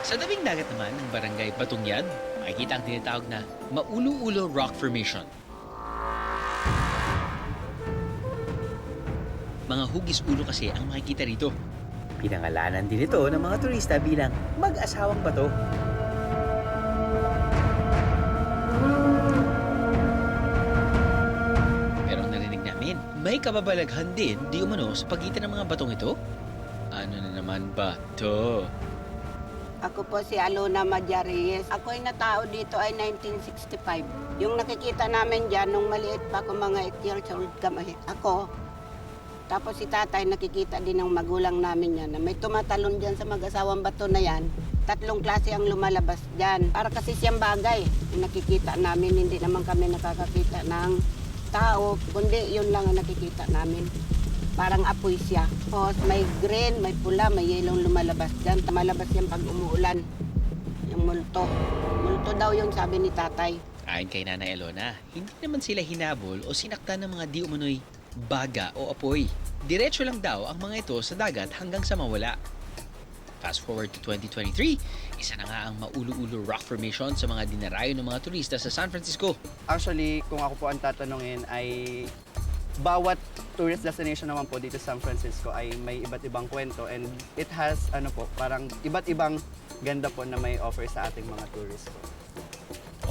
Sa tabing dagat naman ng barangay Batungyad, makikita ang tinatawag na Maulo-Ulo Rock Formation. Mga hugis ulo kasi ang makikita rito. Pinangalanan din ito ng mga turista bilang mag-asawang bato. Pero ang narinig namin, may kababalaghan din di umano sa pagitan ng mga batong ito. Ano na naman ba to? Ako po si Alona Majaries. Ako ay natao dito ay 1965. Yung nakikita namin dyan, nung maliit pa ako, mga 8 years old kami. Ako. Tapos si tatay nakikita din ng magulang namin yan na may tumatalon dyan sa mag-asawang bato na yan. 3 klase ang lumalabas dyan. Para kasi siyang bagay. Yung nakikita namin, hindi naman kami nakakakita ng tao, kundi yun lang ang nakikita namin. Parang apoy siya. Tapos may green, may pula, may yellow lumalabas dyan. Malabas yan pag umuulan. Yung multo. Multo daw yung sabi ni tatay. Ayon kay Nanay Elona, hindi naman sila hinabol o sinaktan ng mga di umano'y baga o apoy. Diretso lang daw ang mga ito sa dagat hanggang sa mawala. Fast forward to 2023, isa na nga ang Maulo-Ulo Rock Formation sa mga dinarayo ng mga turista sa San Francisco. Actually, kung ako po ang tatanungin ay bawat tourist destination naman po dito sa San Francisco ay may iba't ibang kwento and it has parang iba't ibang ganda po na may offer sa ating mga tourists po.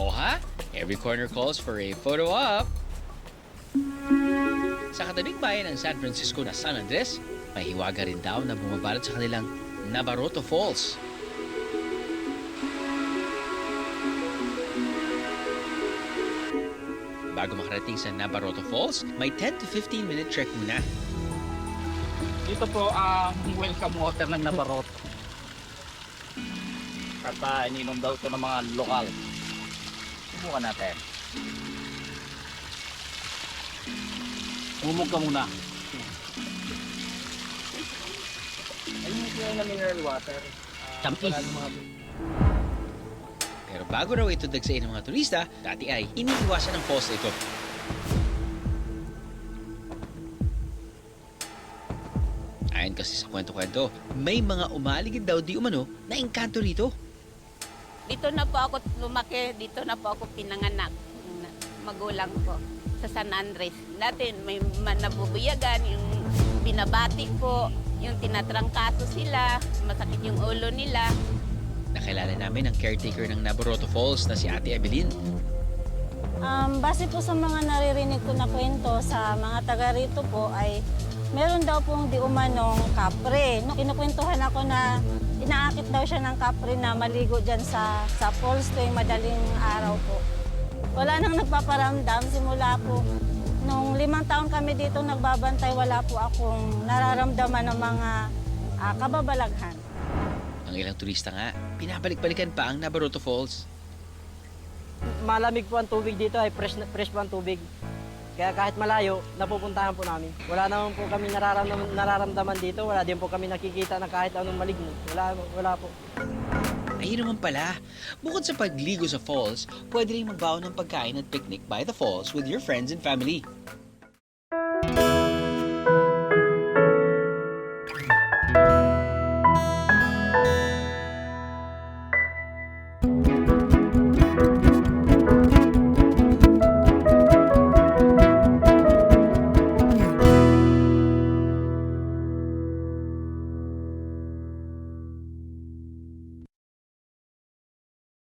Oha, every corner calls for a photo op. Sa katabing bayan ng San Francisco na San Andres, may hiwaga rin daw na bumabalot sa kanilang Navarrete Falls. Bago makarating sa Navarrete Falls, may 10 to 15 minute trek muna. Dito po ang welcome water ng Navarrete. At ininom daw ito ng mga lokal. Subukan natin. Umog ka muna. Ayun yung na mineral water. Champi. Pero bago raw ito dagsain ng mga turista, dati ay iniiwasan ng falls na ito. Ayon kasi sa kwento-kwento, may mga umaligid daw di umano na engkanto rito. Dito na po ako lumaki, dito na po ako pinanganak, magulang ko, sa San Andres. Dati may nabubuyagan, yung binabati po, yung tinatrangkaso sila, masakit yung ulo nila. Nakilala namin ang caretaker ng Navarrete Falls na si Ate Evelyn. Base po sa mga naririnig ko na kwento sa mga taga rito po ay meron daw pong di umanong kapre. Kinukwentuhan ako na inaakit daw siya ng kapre na maligo dyan sa falls tuwing madaling araw po. Wala nang nagpaparamdam simula po. Nung 5 taon kami dito nagbabantay, wala po akong nararamdaman ng mga kababalaghan. Ang ilang turista nga, pinabalik-balikan pa ang Navarrete Falls. Malamig po ang tubig dito, ay fresh po ang tubig. Kaya kahit malayo, napupuntahan po namin. Wala naman po kami nararamdaman dito, wala din po kami nakikita na kahit anong maligno. Wala po. Ayun naman pala, bukod sa pagligo sa falls, pwede rin magbaon ng pagkain at picnic by the falls with your friends and family.